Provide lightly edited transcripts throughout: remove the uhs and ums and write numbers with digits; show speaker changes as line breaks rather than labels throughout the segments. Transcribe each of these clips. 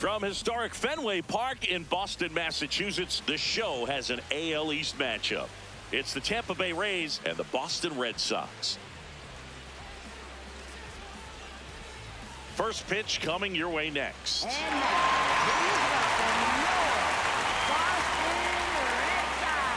From historic Fenway Park in Boston, Massachusetts, the show has an AL East matchup. It's the Tampa Bay Rays and the Boston Red Sox. First pitch coming your way next.
And now, Boston Red Sox.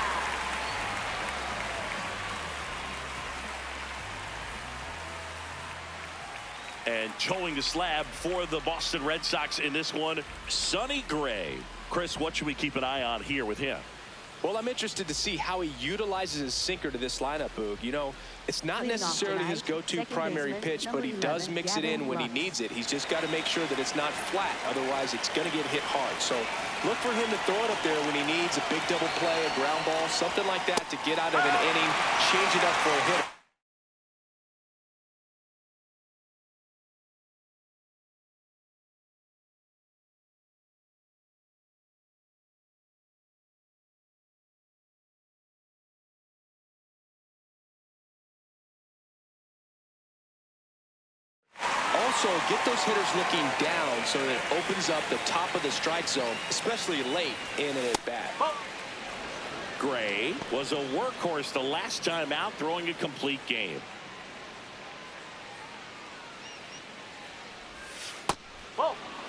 And towing the slab for the Boston Red Sox in this one, Sonny Gray. Chris, what should we keep an eye on here with him?
Well, I'm interested to see how he utilizes his sinker to this lineup, Boog. You know, it's not necessarily his go-to primary pitch, but he does mix it in when he needs it. He's just got to make sure that it's not flat. Otherwise, it's going to get hit hard. So look for him to throw it up there when he needs a big double play, a ground ball, something like that to get out of an inning, change it up for a hitter. Also, get those hitters looking down so that it opens up the top of the strike zone, especially late in an at-bat.
Gray was a workhorse the last time out, throwing a complete game.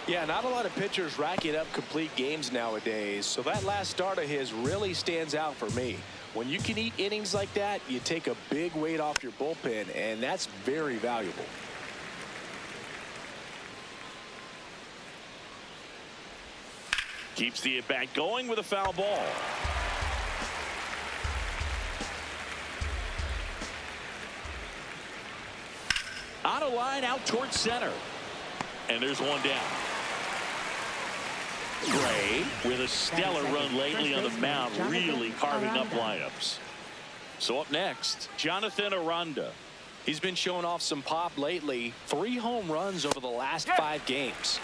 Yeah, not a lot of pitchers racking up complete games nowadays, so that last start of his really stands out for me. When you can eat innings like that, you take a big weight off your bullpen, and that's very valuable.
Keeps the at-bat going with a foul ball. Out of line, out towards center. And there's one down. Gray with a stellar run lately on the mound, really carving up lineups. So up next, Jonathan Aranda.
He's been showing off some pop lately. 3 home runs over the last 5 games.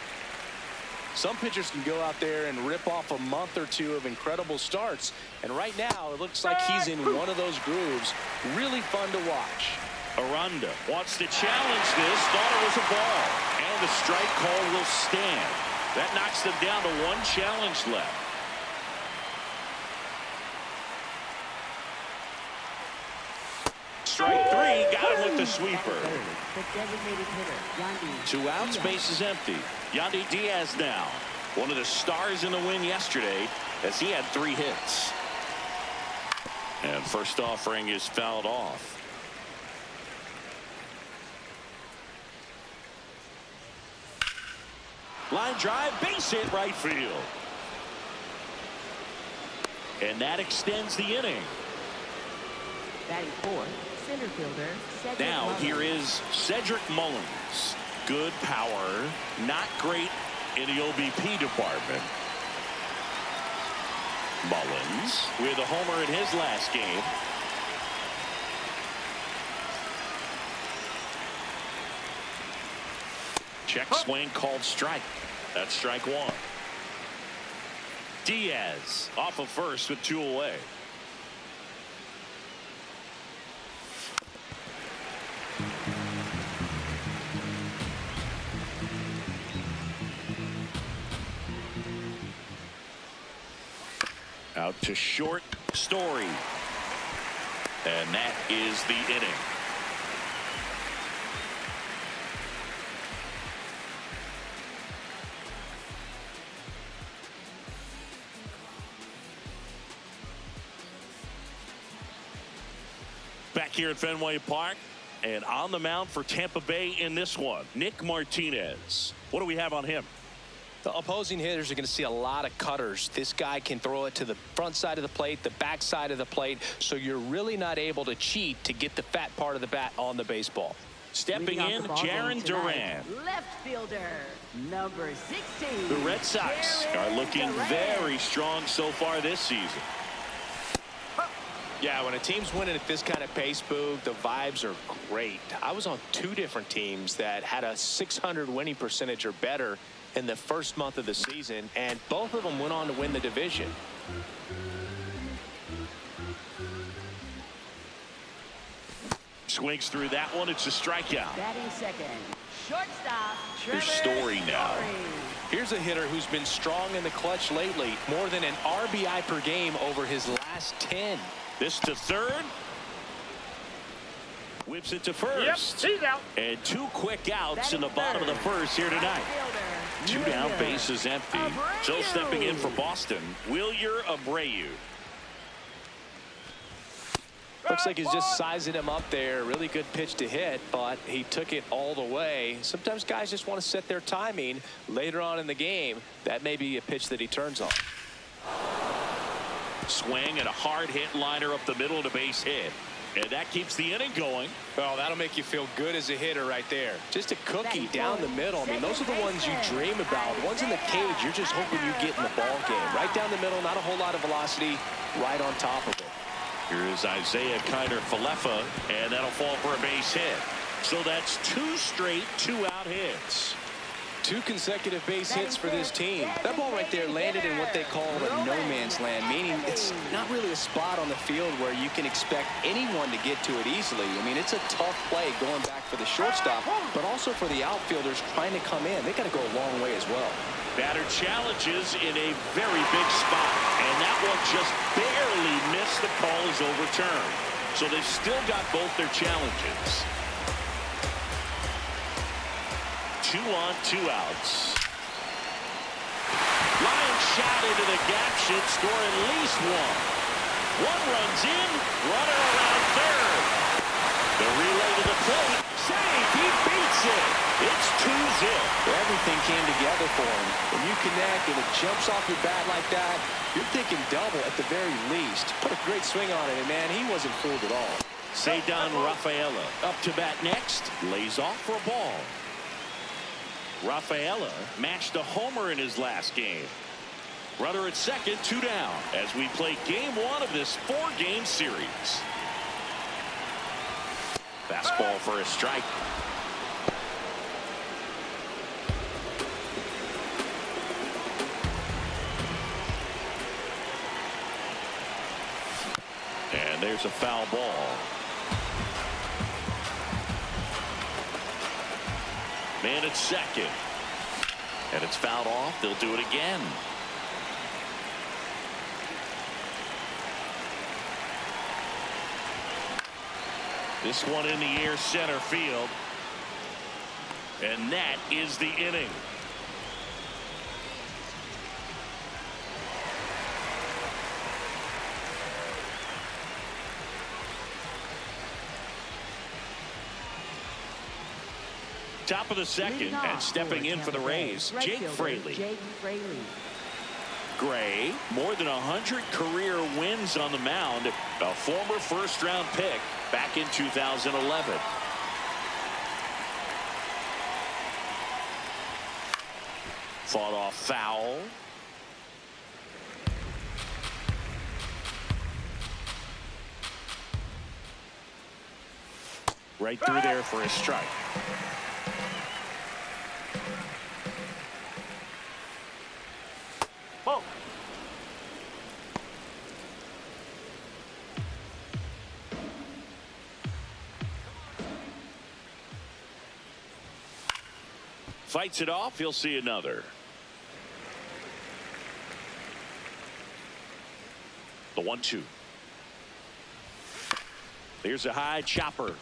Some pitchers can go out there and rip off a month or two of incredible starts. And right now, it looks like he's in one of those grooves. Really fun to watch.
Aranda wants to challenge this. Thought it was a ball. And the strike call will stand. That knocks them down to 1 challenge left. Strike 3. Got him with the sweeper.
The designated hitter, Yandy
2 outs, base is empty. Yandy Diaz now, one of the stars in the win yesterday, as he had 3 hits. And first offering is fouled off. Line drive, base hit, right field. And that extends the inning.
batting fourth, center fielder Cedric
Now
Mullins.
here is Cedric Mullins. Good power, not great in the OBP department. Mullins with a homer in his last game. Check swing called strike. That's strike 1. Diaz off of first with 2 away. Out to short, Story. And that is the inning. Back here at Fenway Park, and on the mound for Tampa Bay in this one, Nick Martinez. What do we have on him?
The opposing hitters are going to see a lot of cutters. This guy can throw it to the front side of the plate, the back side of the plate, so you're really not able to cheat to get the fat part of the bat on the baseball.
Stepping in, Jarren Duran.
Left fielder, number 16.
The Red Sox are looking very strong so far this season.
Yeah, when a team's winning at this kind of pace, Boog, the vibes are great. I was on 2 different teams that had a 600 winning percentage or better in the first month of the season, and both of them went on to win the division.
Swings through that one. It's a strikeout.
Batting second, shortstop,
Here's Story now.
Here's a hitter who's been strong in the clutch lately. More than an RBI per game over his last 10.
This to third. Whips it to first.
Yep, he's out.
And 2 quick outs in the bottom of the first here tonight. 2 down, bases empty. So stepping in for Boston, Wilyer Abreu.
Looks like he's just sizing him up there. Really good pitch to hit, but he took it all the way. Sometimes guys just want to set their timing later on in the game. That may be a pitch that he turns on.
Swing and a hard hit liner up the middle to base hit. And that keeps the inning going.
Well, that'll make you feel good as a hitter right there. Just a cookie down the middle. I mean, those are the ones you dream about. The ones in the cage, you're just hoping you get in the ball game. Right down the middle, not a whole lot of velocity, right on top of it.
Here's Isaiah Kiner-Falefa, and that'll fall for a base hit. So that's 2 straight 2-out hits.
2 consecutive base hits for this team. That ball right there landed in what they call a no man's land, meaning it's not really a spot on the field where you can expect anyone to get to it easily. I mean, it's a tough play going back for the shortstop, but also for the outfielders trying to come in. They got to go a long way as well.
Batter challenges in a very big spot, and that one just barely missed. The call is overturned. So they've still got both their challenges. 2 on, 2 outs. Line shot into the gap should score at least 1. 1 runs in, runner around third. The relay to the plate. Save, he beats it. It's 2-zip.
Everything came together for him. When you connect and it jumps off your bat like that, you're thinking double at the very least. Put a great swing on it, and man, he wasn't fooled at all.
Cedar Rafaela up to bat next. Lays off for a ball. Rafaela matched a homer in his last game. Runner at second, 2 down as we play game 1 of this 4-game series. Fastball for a strike. And there's a foul ball. Man at second. And it's fouled off. They'll do it again. This one in the air, center field. And that is the inning. Top of the second, and stepping in for the Rays, Jake Fraley. Gray, more than 100 career wins on the mound, a former first-round pick back in 2011. Fought off foul. Right through there for a strike.
Whoa.
Fights it off. He'll see another. The 1-2. There's a high chopper.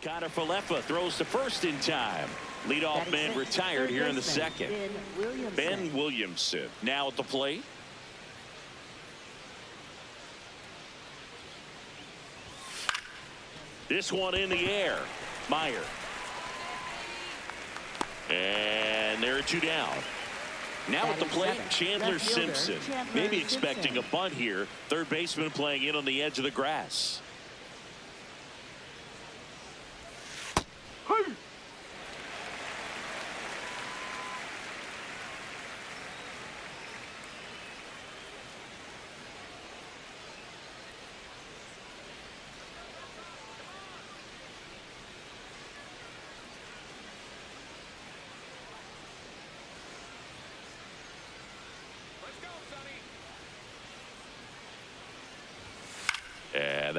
Kiner-Falefa throws to first in time. Leadoff man retired here in the second. Ben Williamson now at the plate. This one in the air. Meyer. And there are 2 down. Now at the plate, Chandler Simpson. Maybe expecting a bunt here. Third baseman playing in on the edge of the grass.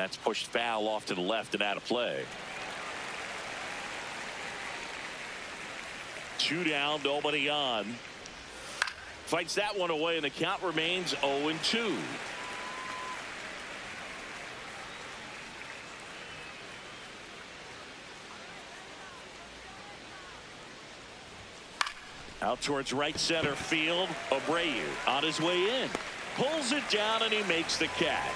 That's pushed foul off to the left and out of play. 2 down, nobody on. Fights that one away, and the count remains 0-2. Out towards right center field. Abreu on his way in. Pulls it down, and he makes the catch.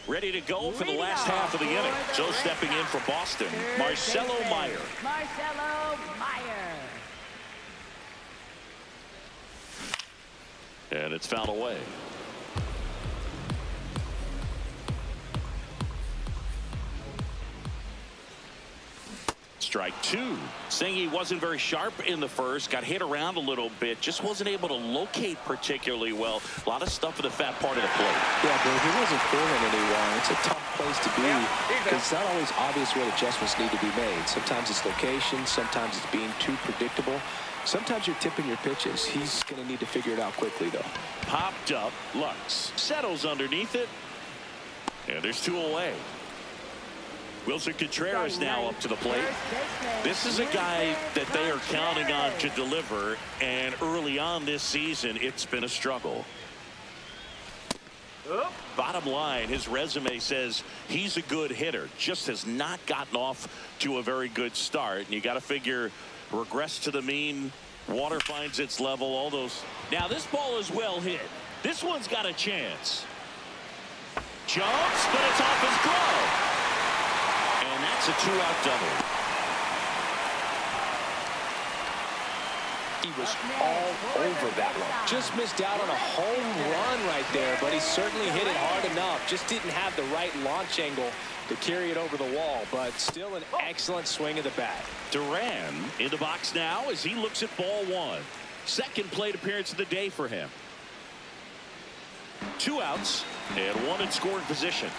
Ready to go for the last half of the inning. So stepping in for Boston, Marcelo Meyer.
Marcelo Meyer.
And it's fouled away. Strike 2. Saying he wasn't very sharp in the first, got hit around a little bit, just wasn't able to locate particularly well. A lot of stuff in the fat part of the plate.
Yeah, but he wasn't feeling anyone. It's a tough place to be because it's not always obvious what adjustments need to be made. Sometimes it's location, sometimes it's being too predictable. Sometimes you're tipping your pitches. He's going to need to figure it out quickly, though.
Popped up. Lux settles underneath it. And there's 2 away. Wilson Contreras now up to the plate. This is a guy that they are counting on to deliver, and early on this season, it's been a struggle. Bottom line, his resume says he's a good hitter, just has not gotten off to a very good start. And you got to figure regress to the mean, water finds its level, all those. Now this ball is well hit. This one's got a chance. Jumps, but it's off his glove. And that's a 2-out double.
He was all over that one. Just missed out on a home run right there, but he certainly hit it hard enough. Just didn't have the right launch angle to carry it over the wall, but still an excellent swing of the bat.
Duran in the box now as he looks at ball 1. Second plate appearance of the day for him. 2 outs and 1 in scoring position.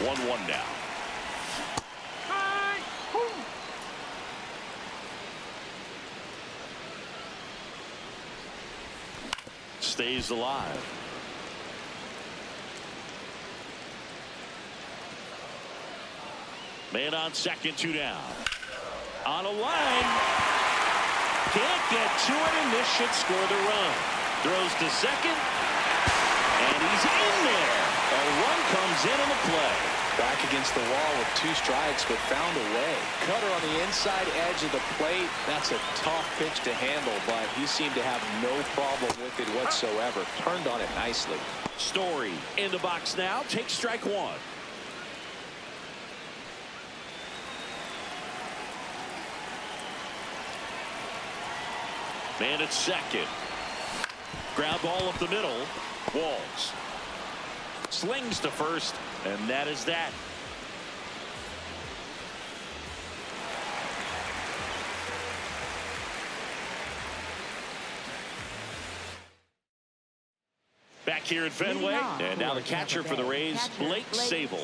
One now. Stays alive. Man on second, 2 down. On a line. Can't get to it, and this should score the run. Throws to second. And he's in there. A run comes in on the play.
Back against the wall with 2 strikes, but found a way. Cutter on the inside edge of the plate. That's a tough pitch to handle, but he seemed to have no problem with it whatsoever. Turned on it nicely.
Story in the box now. Takes strike 1. Man at second. Ground ball up the middle. Walls. Slings to first, and that is that. Back here at Fenway, and now the catcher for the Rays, Blake Sabol.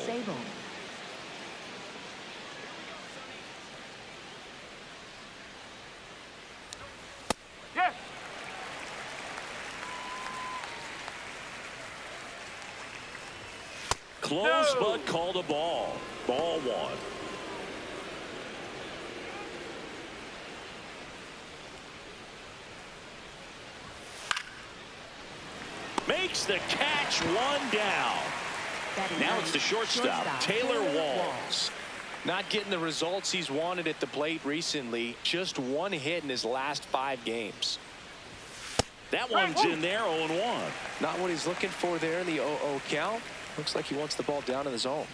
Close, but called a ball. Ball 1. Makes the catch, 1 down. Now it's the shortstop, Taylor Walls.
Not getting the results he's wanted at the plate recently. Just 1 hit in his last 5 games.
That one's in there, 0-1.
Not what he's looking for there in the 0-0 count. Looks like he wants the ball down in the zone.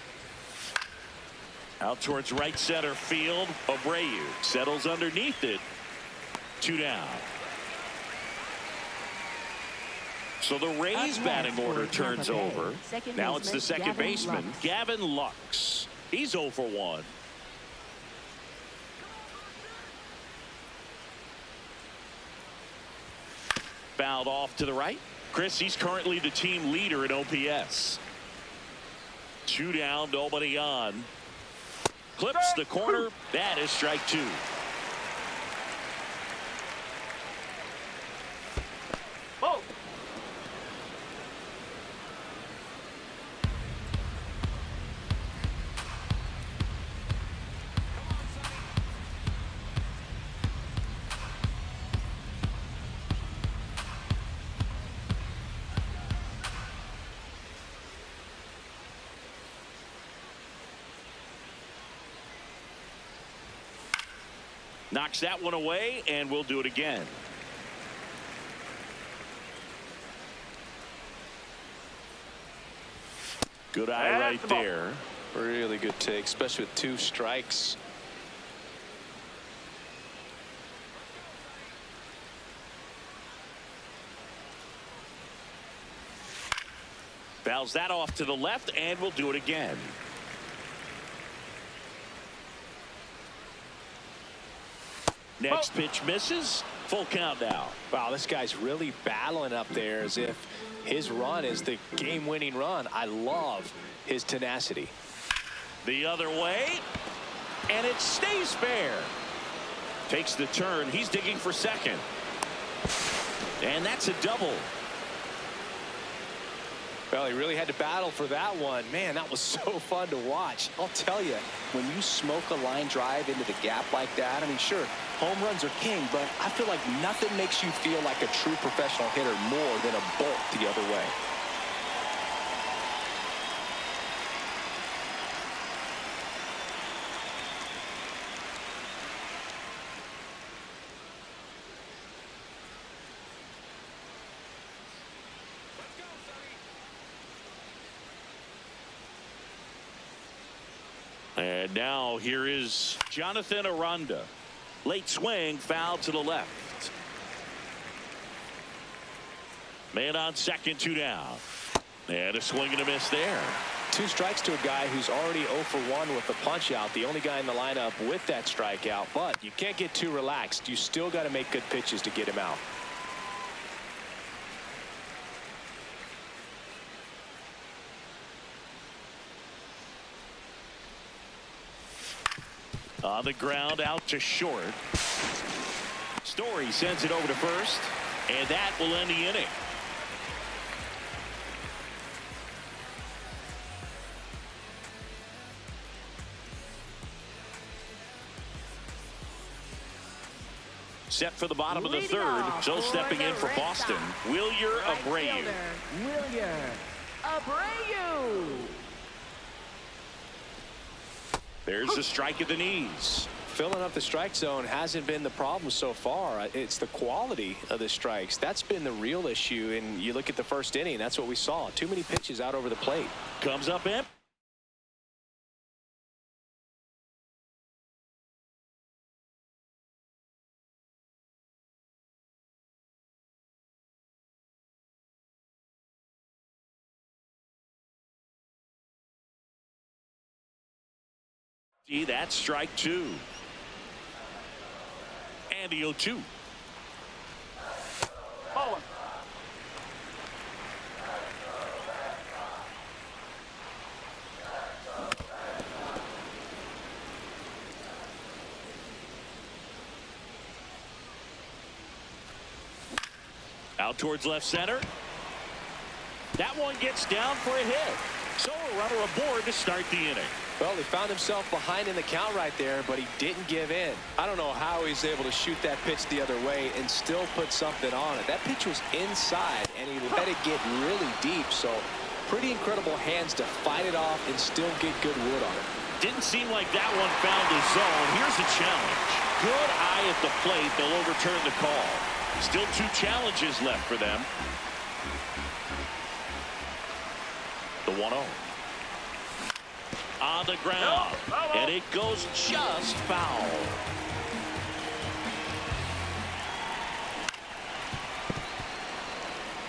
Out towards right center field. Abreu settles underneath it. 2 down. So the Rays batting order turns over. Now it's the second baseman, Gavin Lux. He's 0 for 1. Fouled off to the right. Chris, he's currently the team leader in OPS. 2 down, nobody on. Clips the corner. That is strike 2.
Oh.
Knocks that one away, and we'll do it again. Good eye right there.
Really good take, especially with 2 strikes.
Fouls that off to the left, and we'll do it again. Next pitch misses. Full count now.
Wow, this guy's really battling up there as if his run is the game-winning run. I love his tenacity.
The other way, and it stays fair. Takes the turn. He's digging for second. And that's a double.
Well, he really had to battle for that one. Man, that was so fun to watch. I'll tell you, when you smoke a line drive into the gap like that, I mean, sure, home runs are king, but I feel like nothing makes you feel like a true professional hitter more than a bolt the other way.
And now here is Jonathan Aranda. Late swing, foul to the left. Man on second, 2 down. And a swing and a miss there.
2 strikes to a guy who's already 0 for 1 with the punch out. The only guy in the lineup with that strikeout. But you can't get too relaxed. You still got to make good pitches to get him out.
On the ground, out to short. Story sends it over to first, and that will end the inning. Set for the bottom of the third, so stepping in for Boston, Wilyer Abreu.
Wilyer Abreu.
There's a strike at the knees.
Filling up the strike zone hasn't been the problem so far. It's the quality of the strikes. That's been the real issue. And you look at the first inning, that's what we saw. Too many pitches out over the plate.
Comes up empty. That's strike 2. And the 0-2.
Oh.
Out towards left center. That one gets down for a hit. So a runner aboard to start the inning.
Well, he found himself behind in the count right there, but he didn't give in. I don't know how he's able to shoot that pitch the other way and still put something on it. That pitch was inside, and he let it get really deep. So pretty incredible hands to fight it off and still get good wood on it.
Didn't seem like that one found the zone. Here's a challenge. Good eye at the plate. They'll overturn the call. Still 2 challenges left for them. The 1-0. On the ground, and it goes just foul.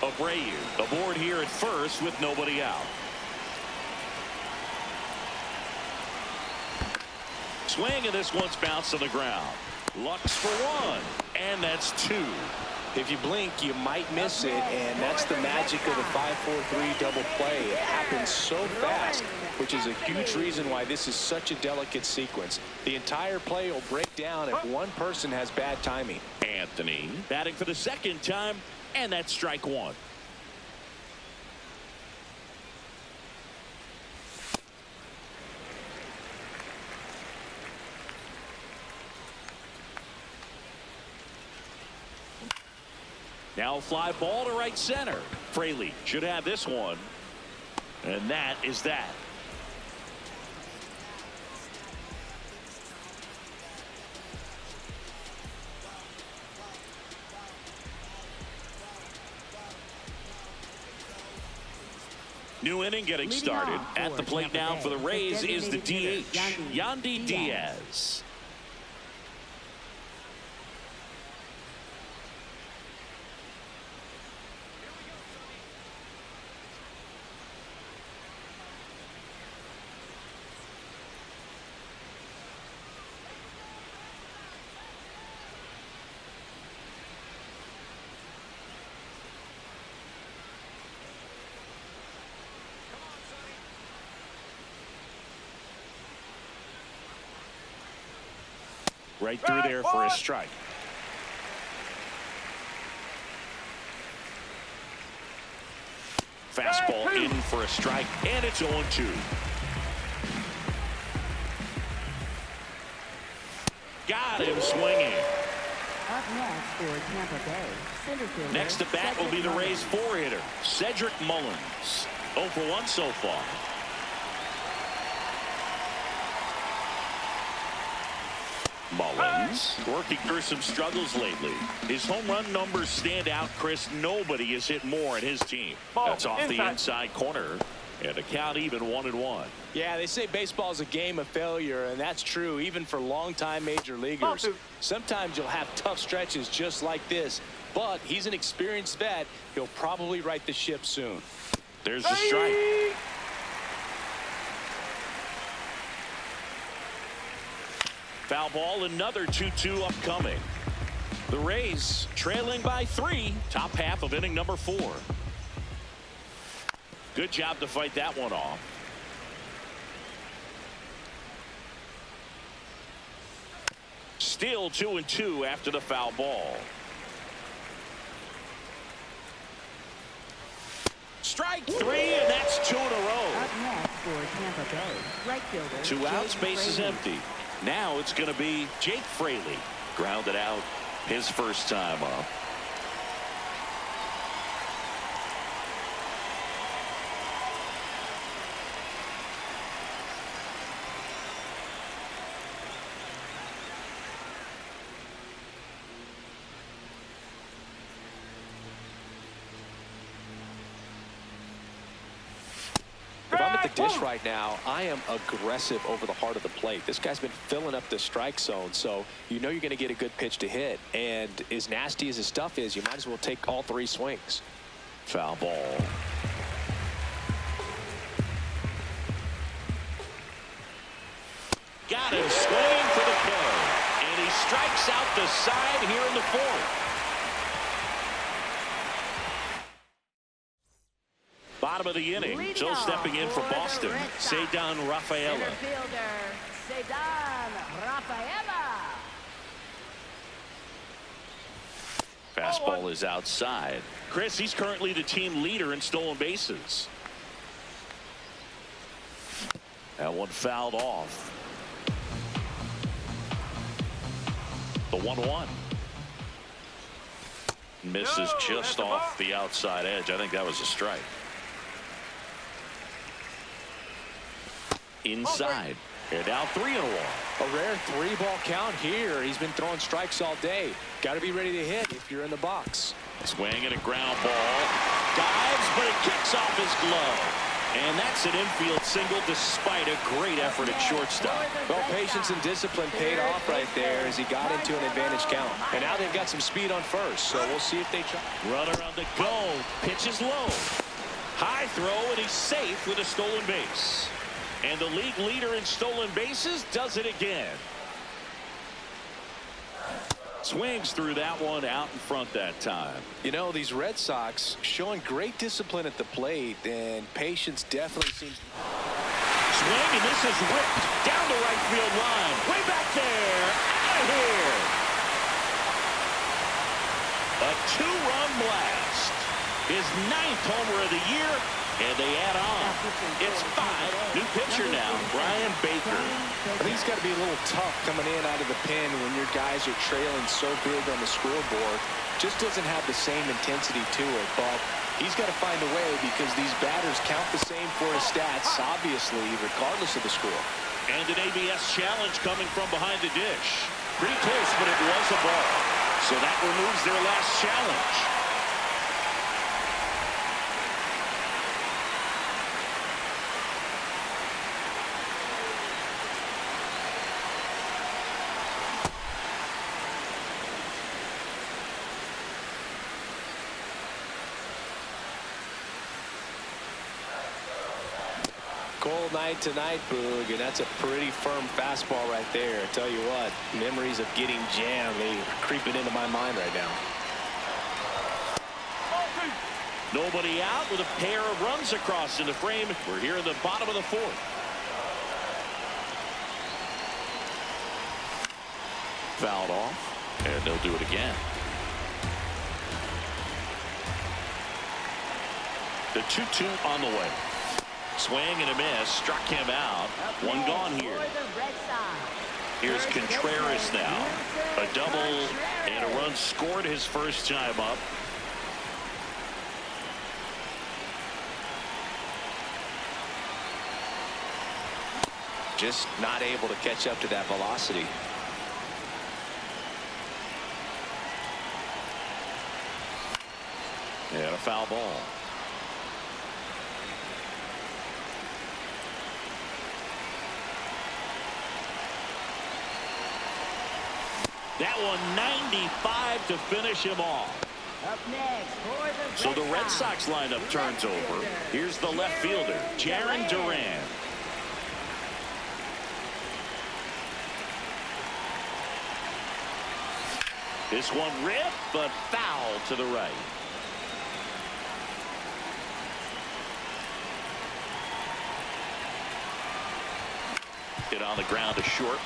Abreu aboard here at first with nobody out. Swing, and this one's bounced on the ground. Looks for 1, and that's 2.
If you blink, you might miss it, and that's the magic of the 5-4-3 double play. It happens so fast, which is a huge reason why this is such a delicate sequence. The entire play will break down if one person has bad timing.
Anthony batting for the second time, and that's strike one. Now fly ball to right center. Fraley should have this one. And that is that. New inning getting started. At the plate now for the Rays is the DH, Yandy Diaz. Right through there for a strike. Fastball in for a strike, and it's 0-2. Got him swinging.
Up next for Tampa Bay, center fielder.
Next to bat will be the Rays' four-hitter, Cedric Mullins. 0 for 1 so far. Mullins working through some struggles lately. His home run numbers stand out, Chris. Nobody has hit more in his team. That's off the inside corner. And a count even 1-1.
Yeah, they say baseball is a game of failure, and that's true even for longtime major leaguers. Sometimes you'll have tough stretches just like this, but he's an experienced vet. He'll probably right the ship soon.
There's the strike. Foul ball, another 2-2 upcoming. The Rays trailing by 3, top half of inning number 4. Good job to fight that one off. Still 2-2 after the foul ball. Strike 3, and that's 2 in a row.
Up next for Tampa Bay, right fielder.
2 outs, base is empty. Now it's going to be Jake Fraley. Grounded out his first time up.
If I'm at the dish right now, I am aggressive over the heart of the plate. This guy's been filling up the strike zone, so you know you're going to get a good pitch to hit. And as nasty as his stuff is, you might as well take all 3 swings.
Foul ball. Got him swinging for the kill. And he strikes out the side here in the 4th. Bottom of the inning, still stepping in for Boston, Cedric Rafaela.
Center fielder, Cedric Rafaela.
Fastball is outside. Chris, he's currently the team leader in stolen bases. That one fouled off. The 1-1. Misses just off the outside edge. I think that was a strike. Inside. And now 3-1.
A rare 3-ball count here. He's been throwing strikes all day. Got to be ready to hit if you're in the box.
Swing and a ground ball. Dives, but it kicks off his glove. And that's an infield single despite a great effort at shortstop.
Well, patience and discipline paid off right there as he got into an advantage count. And now they've got some speed on first, so we'll see if they try.
Runner on the go. Pitch is low. High throw, and he's safe with a stolen base. And the league leader in stolen bases does it again. Swings through that one out in front that time.
You know, these Red Sox showing great discipline at the plate, and patience definitely seems.
Swing, and this is ripped down the right field line. Way back there. Out of here. A two-run blast. His 9th homer of the year, and they add on. It's 5. New pitcher now, Brian Baker.
I think it's got to be a little tough coming in out of the pen when your guys are trailing so big on the scoreboard. Just doesn't have the same intensity to it, but he's got to find a way because these batters count the same for his stats, obviously, regardless of the score.
And an ABS challenge coming from behind the dish. Pretty close, but it was a ball. So that removes their last challenge.
Cold night tonight, Boog, and that's a pretty firm fastball right there. I tell you what, memories of getting jammed, they are creeping into my mind right now.
Nobody out with a pair of runs across in the frame. We're here in the bottom of the 4th. Fouled off, and they'll do it again. The 2-2 on the way. Swing and a miss, struck him out. One gone here. Here's Contreras now. A double and a run scored his first time up.
Just not able to catch up to that velocity.
And a foul ball. That one 95 to finish him off.
Up next for the
So the Red Sox lineup turns over. Here's the left fielder, Jarren Duran. This one ripped, but foul to the right. Hit on the ground to short.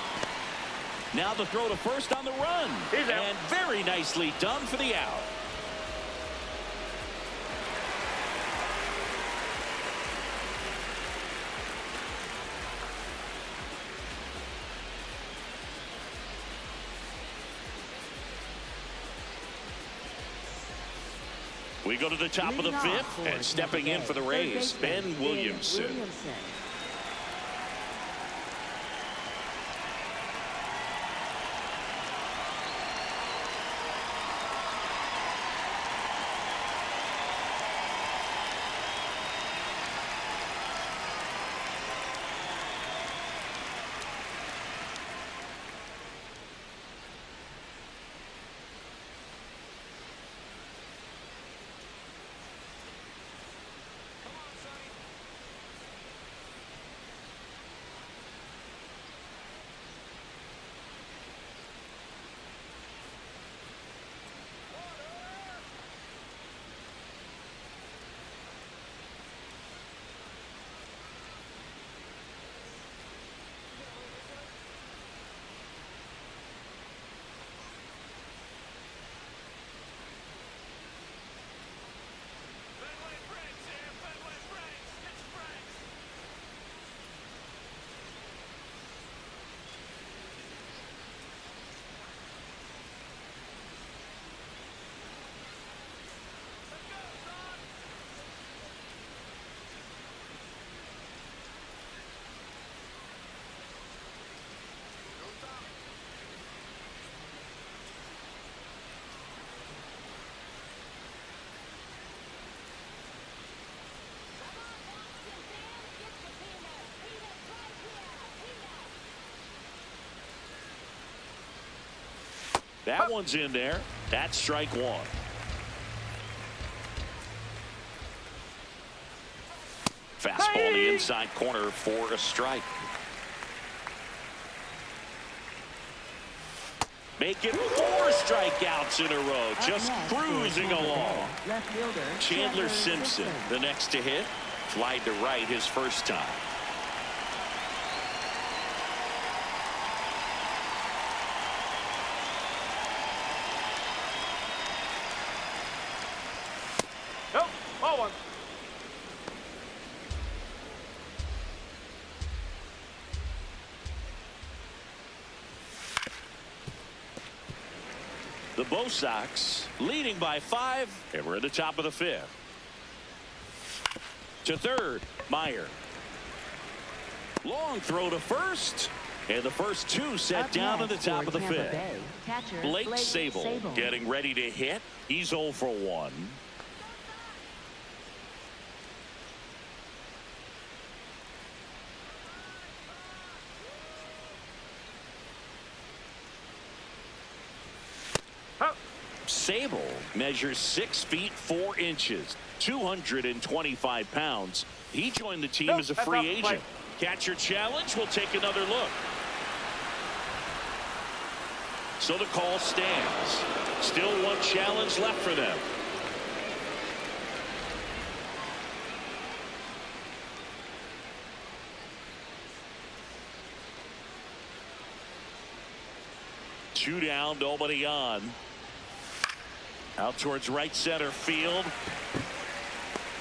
Now the throw to first on the run. And very nicely done for the out. We go to the top of the 5th, and stepping in for the Rays, Ben Williamson. That one's in there. That's strike 1. Fastball in the inside corner for a strike. Making 4 strikeouts in a row. Just cruising along.
Left fielder
Chandler Simpson, the next to hit. Flied to right his first time.
Nope, ball one.
The Bo Sox leading by 5, and we're at the top of the 5th. To third, Meyer. Long throw to first, and the first 2 set down at the top of the 5th. Blake Sable getting ready to hit. He's 0 for 1. Sable measures 6 feet 4 inches, 225 pounds. He joined the team as a free agent. Catcher challenge. We'll take another look. So the call stands. Still 1 challenge left for them. Two down, nobody on. Out towards right center field.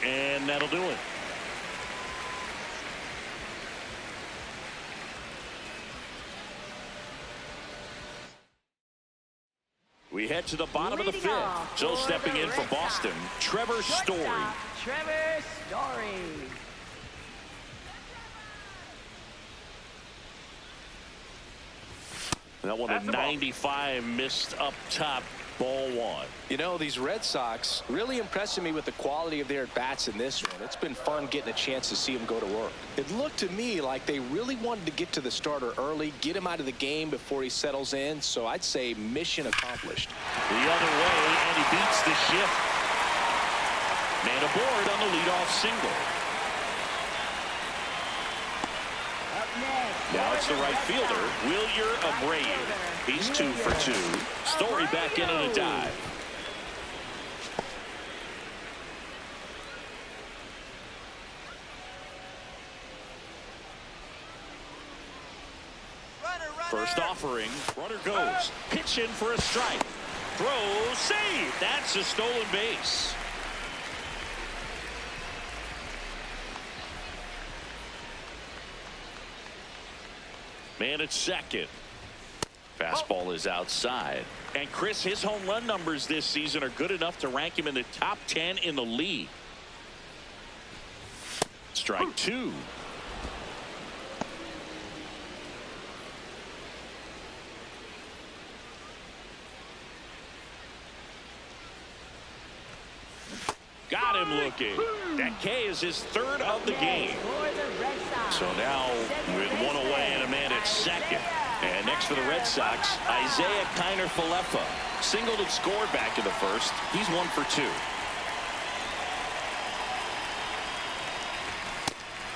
And that'll do it. We head to the bottom of the 5th. So stepping in for Boston, Trevor Story.
Trevor Story.
That one, a 95, missed up top. Ball 1.
You know, these Red Sox really impressing me with the quality of their at-bats in this one. It's been fun getting a chance to see them go to work. It looked to me like they really wanted to get to the starter early, get him out of the game before he settles in. So I'd say mission accomplished.
The other way, and he beats the shift. Man aboard on the leadoff single. Now it's the right fielder, Wilyer Abreu. He's 2 for 2. Story back in on a dive. First offering, runner goes. Pitch in for a strike. Throw, save. That's a stolen base. Man at second. Fastball is outside. And Chris, his home run numbers this season are good enough to rank him in the top 10 in the league. Strike 2. Got him looking. That K is his 3rd of the game. So now with 1 away and a man at second. And next for the Red Sox, Isaiah Kiner-Falefa. Singled and scored back in the 1st. He's 1 for 2.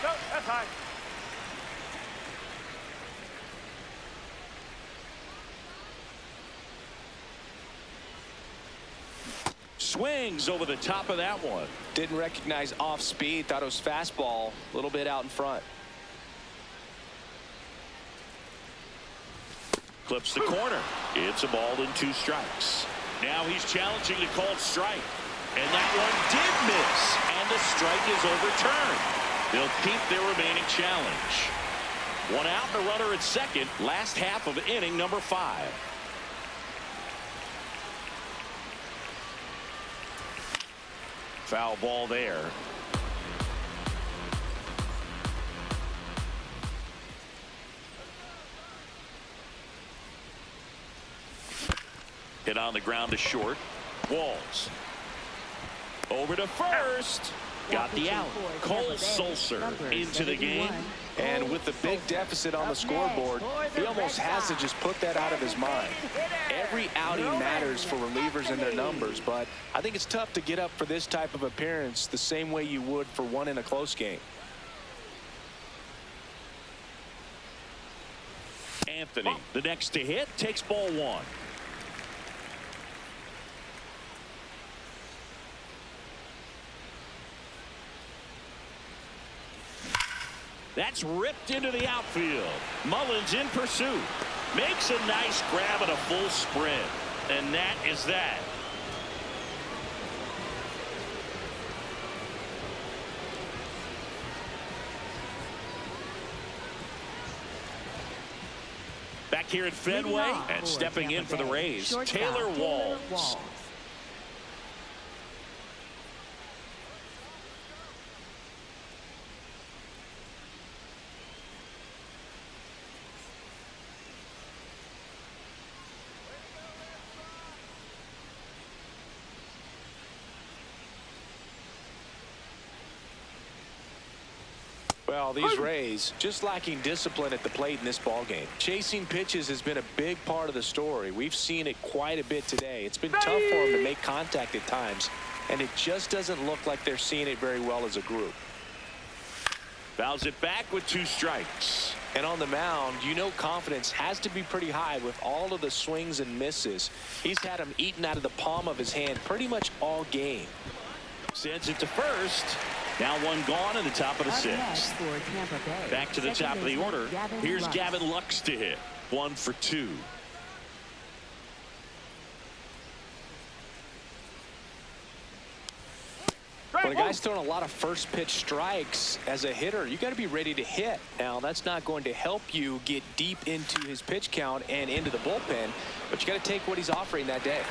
No, that's high.
Swings over the top of that one.
Didn't recognize off speed. Thought it was fastball. A little bit out in front.
Clips the corner. It's a ball and 2 strikes. Now he's challenging the called strike. And that one did miss. And the strike is overturned. They'll keep their remaining challenge. 1 out and a runner at second. Last half of inning number 5. Foul ball there. Hit on the ground to short. Walls. Over to first. Got the out. Cole Sulser into the game.
And with the big deficit on the scoreboard, he almost has to just put that out of his mind. Every outing matters for relievers and their numbers, but I think it's tough to get up for this type of appearance the same way you would for one in a close game.
Anthony, the next to hit, takes ball 1. That's ripped into the outfield. Mullins in pursuit. Makes a nice grab and a full sprint. And that is that. Back here at Fenway and stepping in for the Rays, Taylor Walls.
Well, these Rays just lacking discipline at the plate in this ballgame. Chasing pitches has been a big part of the story. We've seen it quite a bit today. It's been tough for them to make contact at times, and it just doesn't look like they're seeing it very well as a group.
Fouls it back with 2 strikes.
And on the mound, you know confidence has to be pretty high with all of the swings and misses. He's had them eaten out of the palm of his hand pretty much all game.
Sends it to first. Now 1 gone in the top of the 6th. Back to the top of the order. Here's Gavin Lux to hit. 1 for 2.
When a guy's throwing a lot of first pitch strikes as a hitter, you got to be ready to hit. Now, that's not going to help you get deep into his pitch count and into the bullpen, but you got to take what he's offering that day.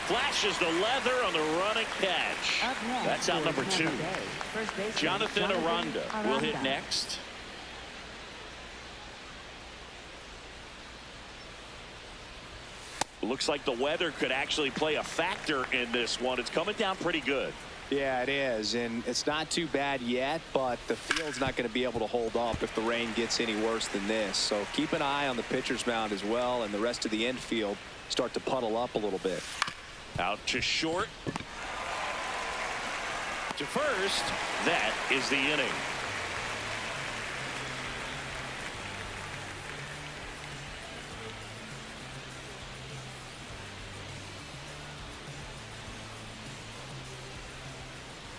Flashes the leather on the running catch. That's out number 2. Jonathan Aranda will hit next. Looks like the weather could actually play a factor in this one. It's coming down pretty good.
Yeah, it is, and it's not too bad yet, but the field's not going to be able to hold up if the rain gets any worse than this. So keep an eye on the pitcher's mound as well, and the rest of the infield start to puddle up a little bit.
Out to short. To first. That is the inning.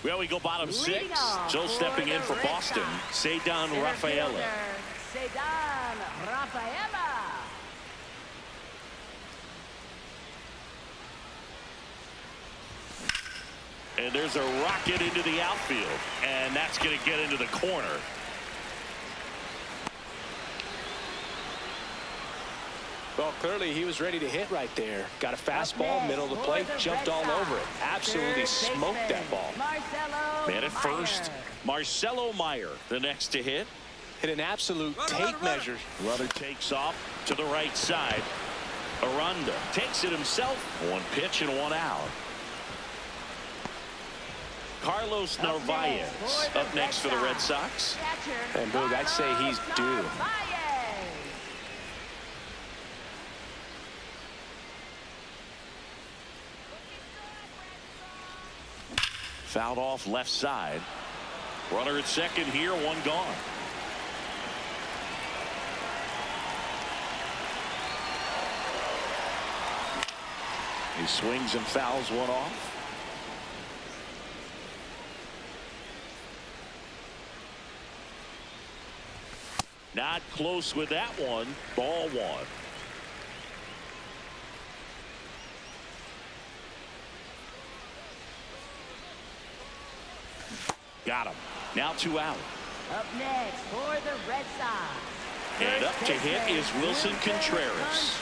Well, we go bottom 6. So stepping in for Boston, Ceddanne Rafaela.
Ceddanne Rafaela.
And there's a rocket into the outfield, and that's going to get into the corner.
Well, clearly he was ready to hit right there. Got a fastball, middle of the plate, jumped all over it. Absolutely smoked that ball.
Man at first, Marcelo Meyer, the next to hit.
Hit an absolute tape measure.
Runner takes off to the right side. Aranda takes it himself. 1 pitch and 1 out. Carlos Narvaez up next for the Red Sox.
And Boog, I'd say he's due.
Fouled off left side. Runner at second here, 1 gone. He swings and fouls 1 off. Not close with that one. Ball 1. Got him. Now 2 out.
Up next for the Red Sox.
And up to hit is Wilson Contreras.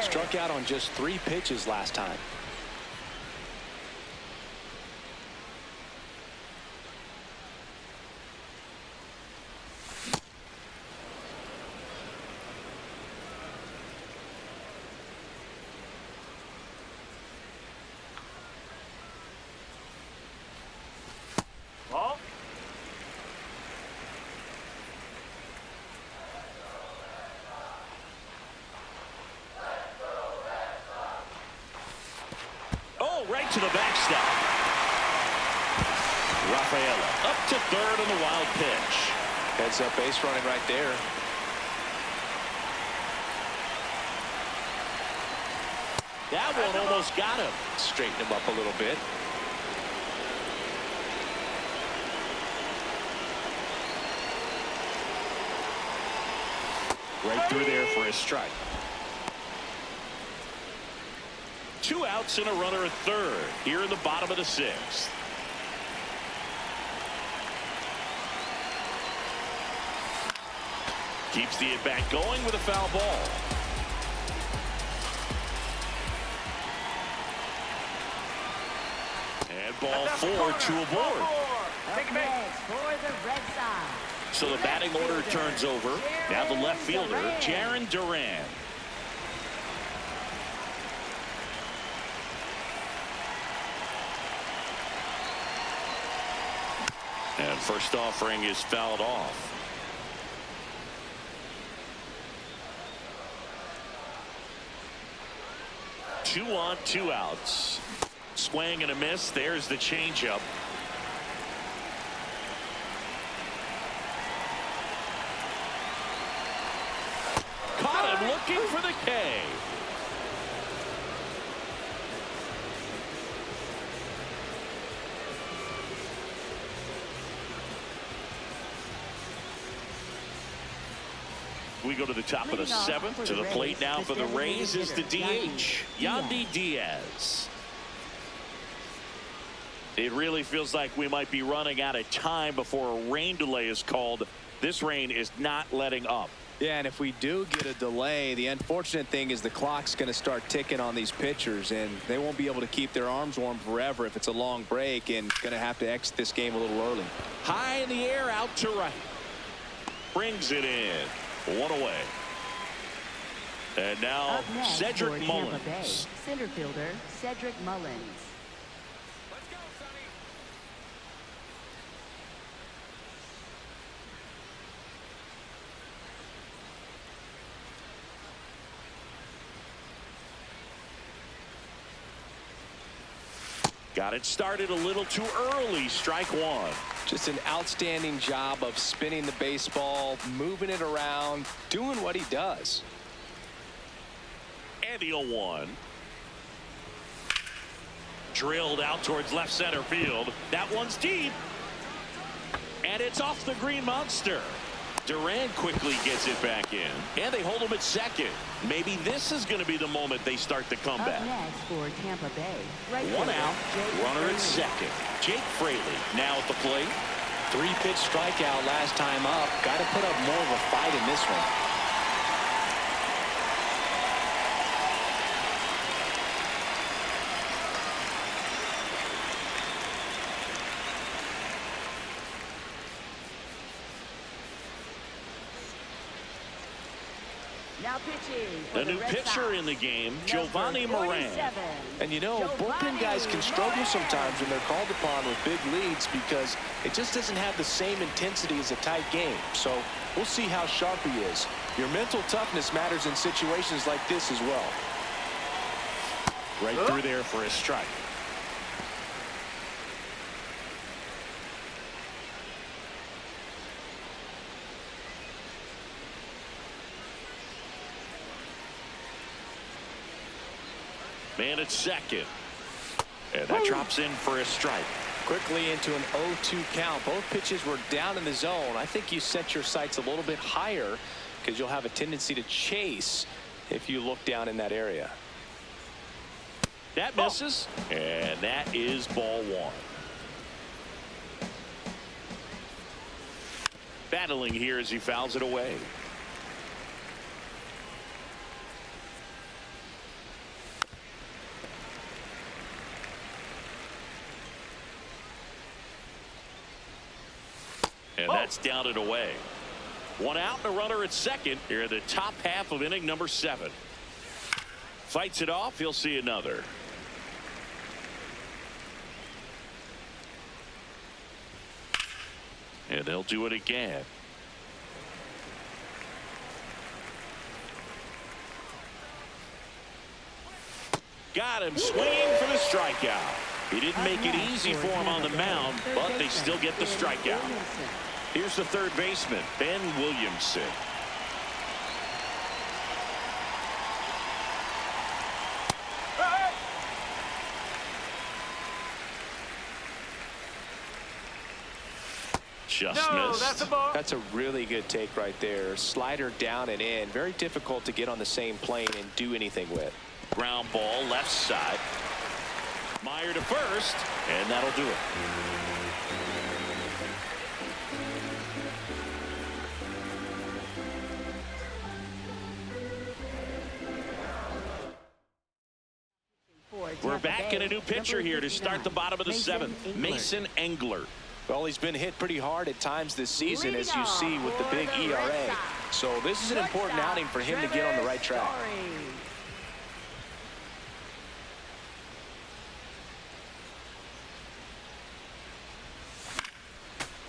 Struck out on just 3 pitches last time.
Ball.
Oh, right to the backstop. Rafaela up to third on the wild pitch.
Heads up base running right there.
That one almost got him.
Straighten him up a little bit.
Right through there for a strike. 2 outs and a runner at third here in the bottom of the 6th. Keeps the at-bat going with a foul ball. And ball 4, 2 aboard.
Up next for the Red Sox.
So the batting order turns over. Now the left fielder, Jarren Duran. And first offering is fouled off. Two on, 2 outs. Swing and a miss. There's the changeup. Caught him looking for the K. We go to the top of the 7th. To the plate now for the Rays is the DH, Yandy Diaz. It really feels like we might be running out of time before a rain delay is called. This rain is not letting up.
Yeah, and if we do get a delay, the unfortunate thing is the clock's going to start ticking on these pitchers, and they won't be able to keep their arms warm forever if it's a long break, and going to have to exit this game a little early.
High in the air, out to right. Brings it in. 1 away. And now Cedric Mullins.
Center fielder Cedric Mullins.
Got it started a little too early. Strike 1.
Just an outstanding job of spinning the baseball, moving it around, doing what he does.
And the 0-1. Drilled out towards left center field. That one's deep. And it's off the green monster. Duran quickly gets it back in. And they hold him at second. Maybe this is going to be the moment they start the comeback.
Up next for Tampa Bay. Right
1 out. Runner at second. Jake Fraley now at the plate.
3-pitch strikeout last time up. Got to put up more of a fight in this one.
Now pitching for
The new
Red
pitcher
Sox.
in the game, Giovanni Moran.
And you know, bullpen guys can struggle sometimes when they're called upon with big leads because it just doesn't have the same intensity as a tight game. So we'll see how sharp he is. Your mental toughness matters in situations like this as well.
Right through there for a strike. Man at second. And that drops in for a strike.
Quickly into an 0-2 count. Both pitches were down in the zone. I think you set your sights a little bit higher because you'll have a tendency to chase if you look down in that area.
That misses. And that is ball 1. Battling here as he fouls it away. And that's down and away. 1 out and a runner at second here in the top half of inning number 7. Fights it off. He'll see another. And they'll do it again. Got him swinging for the strikeout. He didn't make it easy for him on the mound, but they still get the strikeout. Here's the third baseman, Ben Williamson. Just
No,
missed.
that's a ball.
That's a really good take right there. Slider down and in. Very difficult to get on the same plane and do anything with.
Ground ball left side. Meyer to first, and that'll do it. We're back in a new pitcher here to start the bottom of the seventh. Mason Engler.
Well, he's been hit pretty hard at times this season, as you see with the big ERA. So this is an important outing for him to get on the right track.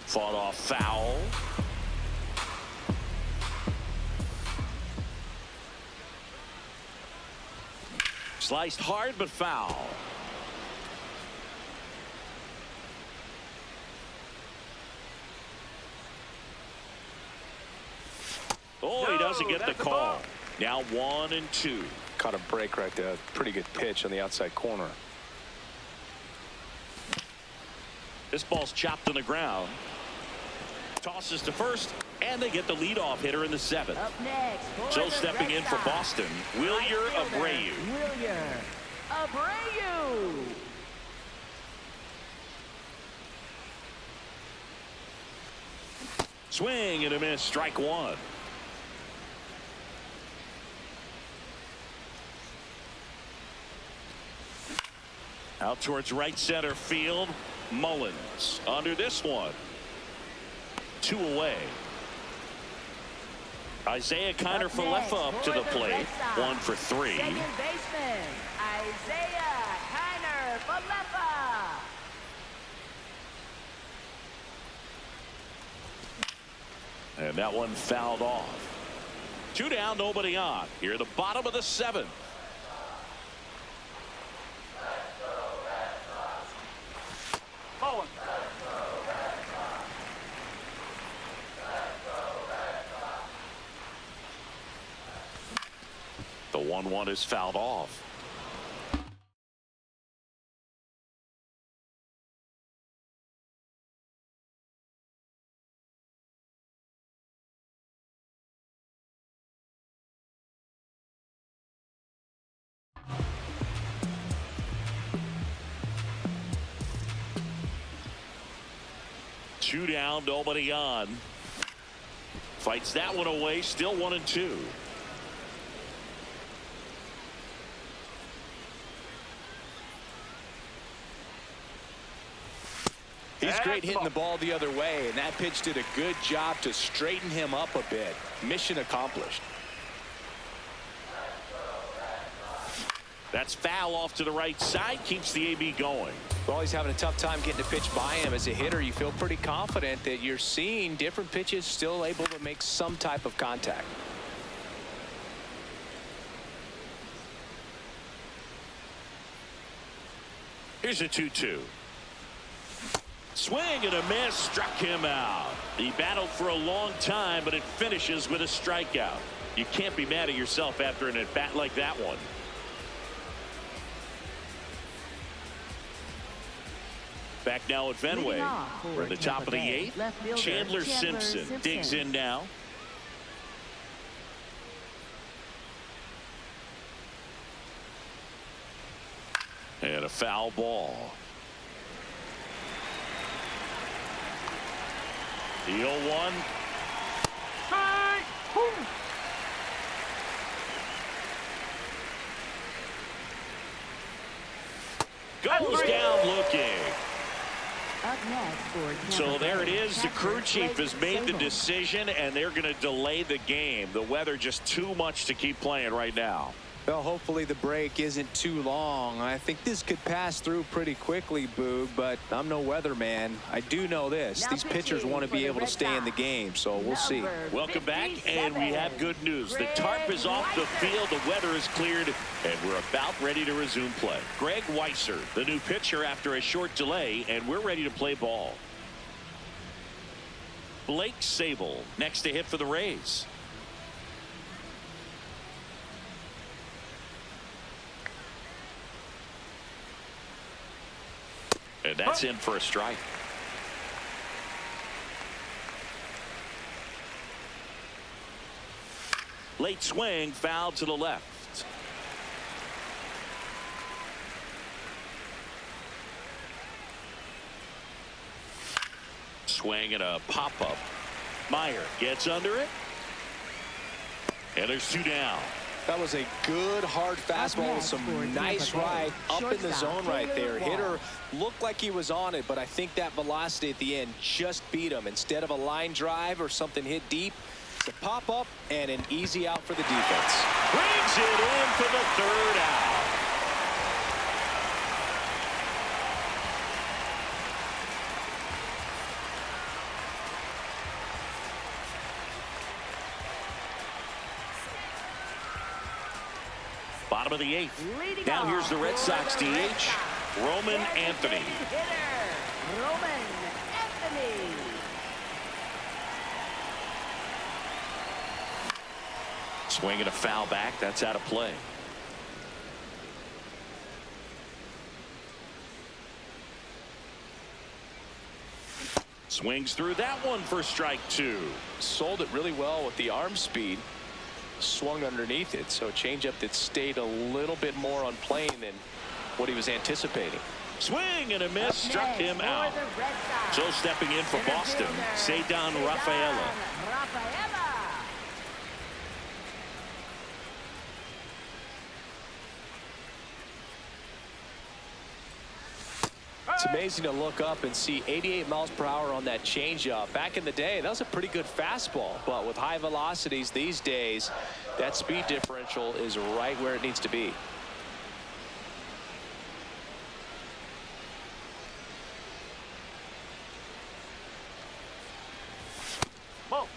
Fought off foul. Sliced hard but foul. Oh, he doesn't get the call. Now 1-2.
Caught a break right there. Pretty good pitch on the outside corner.
This ball's chopped on the ground. Tosses to first, and they get the leadoff hitter in the seventh.
Up next,
So stepping in for Boston, Wilyer Abreu.
Wilyer Abreu.
Swing and a miss, strike one. Out towards right center field. Mullins under this one. 2 away. Isaiah Kiner-Falefa up to the plate. 1 for 3.
Second baseman Isaiah Kiner-Falefa.
And that one fouled off. 2 down, nobody on. Here at the bottom of the seventh.
Ball one.
The 1-1 is fouled off. Two down, nobody on. Fights that one away, still 1-2.
He's great hitting the ball the other way, and that pitch did a good job to straighten him up a bit. Mission accomplished.
That's foul off to the right side, keeps the AB going.
Well, he's having a tough time getting a pitch by him. As a hitter, you feel pretty confident that you're seeing different pitches still able to make some type of contact.
Here's a 2-2. Swing and a miss, struck him out. He battled for a long time, but it finishes with a strikeout. You can't be mad at yourself after an at-bat like that one. Back now at Fenway. We're at the top of the eighth. Chandler Simpson digs in now. And a foul ball. The 0-1.
Strike. Woo.
Goes down looking.
Up next for Tampa
So there it
Bay,
is. The crew
catcher
chief
Blake
has made the
Sabol.
decision, and they're going to delay the game. The weather just too much to keep playing right now.
Well, hopefully the break isn't too long. I think this could pass through pretty quickly, Boog, but I'm no weatherman. I do know this.
Now
These pitchers want to
pitching
be
for
able
the
to stay in the
Red
game, so we'll see.
Welcome back, and we have good news. The tarp is off the field. The weather is cleared, and we're about ready to resume play. Greg Weisser, the new pitcher after a short delay, and we're ready to play ball. Blake Sabol next to hit for the Rays. And that's in for a strike. Late swing, foul to the left. Swing and a pop-up. Meyer gets under it. And there's 2 down.
That was a good hard fastball with some nice ride up in the zone right there. Hitter looked like he was on it, but I think that velocity at the end just beat him. Instead of a line drive or something hit deep, it's a pop-up and an easy out for the defense.
Brings it in for the 3rd out. Bottom of the 8th. Now here's the Red Sox DH, Roman Anthony.
Roman Anthony.
Swinging a foul back. That's out of play. Swings through that one for strike 2.
Sold it really well with the arm speed. Swung underneath it, so a changeup that stayed a little bit more on plane than what he was anticipating.
Swing and a miss, struck him out. So stepping in for Boston, Cedar Rafaela.
It's amazing to look up and see 88 miles per hour on that changeup. Back in the day, that was a pretty good fastball, but with high velocities these days, that speed differential is right where it needs to be.
Ball.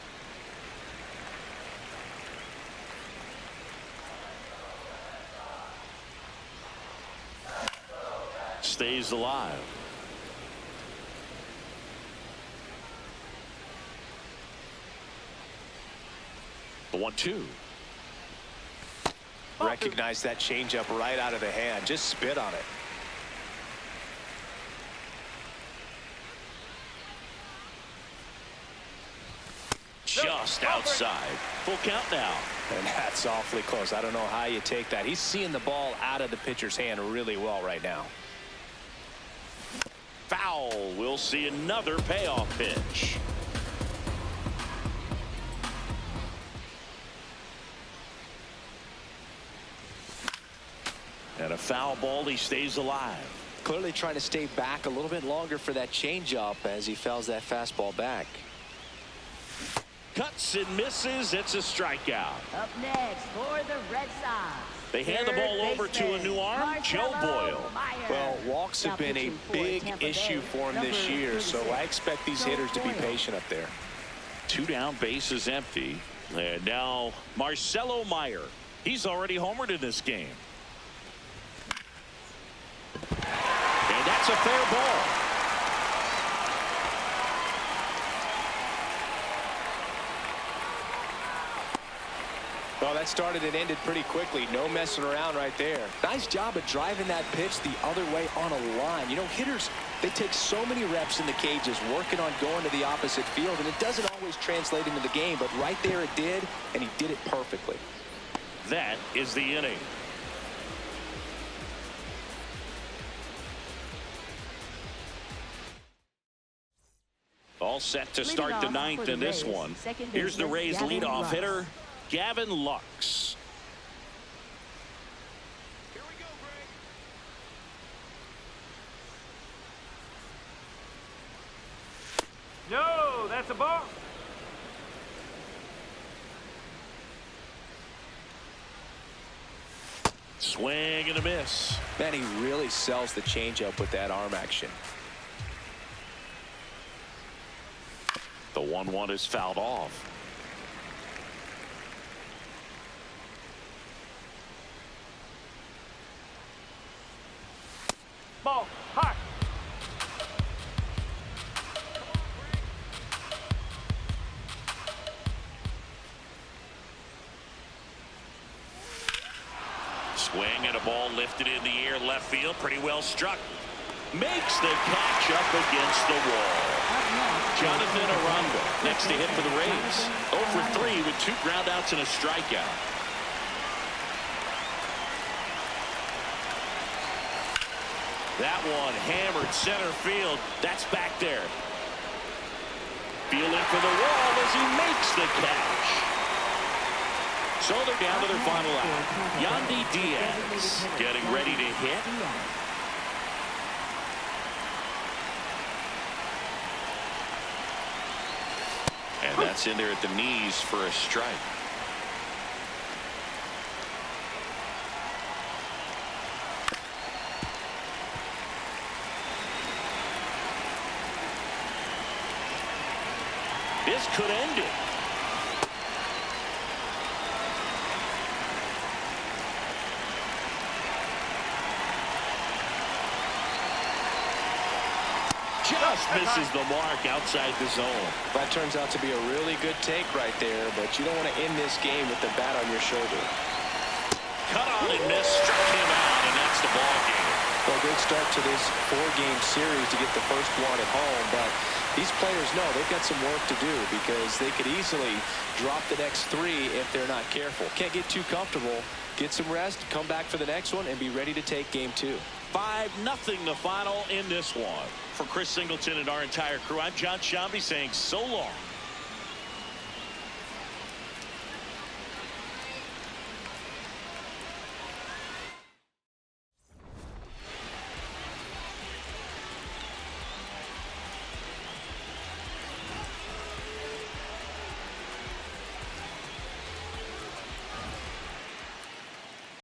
Stays alive. The 1-2.
Recognize that changeup right out of the hand. Just spit on it.
Just outside. Full count now.
And that's awfully close. I don't know how you take that. He's seeing the ball out of the pitcher's hand really well right now.
Foul. We'll see another payoff pitch. And a foul ball. He stays alive.
Clearly trying to stay back a little bit longer for that changeup as he fouls that fastball back.
Cuts and misses. It's a strikeout.
Up next for the Red Sox.
They hand the ball over to a new arm, Joe Boyle.
Well, walks have been a big issue for him this year, so I expect these hitters to be patient up there.
2 down, bases empty. And now Marcelo Meyer. He's already homered in this game. And that's a fair ball.
Well, that started and ended pretty quickly. No messing around right there. Nice job of driving that pitch the other way on a line. You know, hitters, they take so many reps in the cages working on going to the opposite field, and it doesn't always translate into the game, but right there it did, and he did it perfectly.
That is the inning. All set to start the 9th in this one. Here's the Rays leadoff hitter, Gavin Lux.
Here we go, Greg.
No, that's a ball.
Swing and a miss.
Man, he really sells the changeup with that arm action.
The 1-1 is fouled off.
Ball. High.
Swing and a ball lifted in the air left field. Pretty well struck. Makes the catch up against the wall. Jonathan Aranda next to hit for the Rays. 0 for 3 with 2 groundouts and a strikeout. That one hammered center field. That's back there. Fielding for the wall as he makes the catch. So they're down to their final out. Yandy Diaz getting ready to hit. And that's in there at the knees for a strike. This could end it. Just misses the mark outside the zone.
That turns out to be a really good take right there, but you don't want to end this game with the bat on your shoulder.
Cut on and miss, struck him out, and that's the ball game.
Well, good start to this 4-game series to get the first one at home, but these players know they've got some work to do because they could easily drop the next 3 if they're not careful. Can't get too comfortable. Get some rest, come back for the next one, and be ready to take game 2.
5-0 the final in this one. For Chris Singleton and our entire crew, I'm John Shambi saying so long.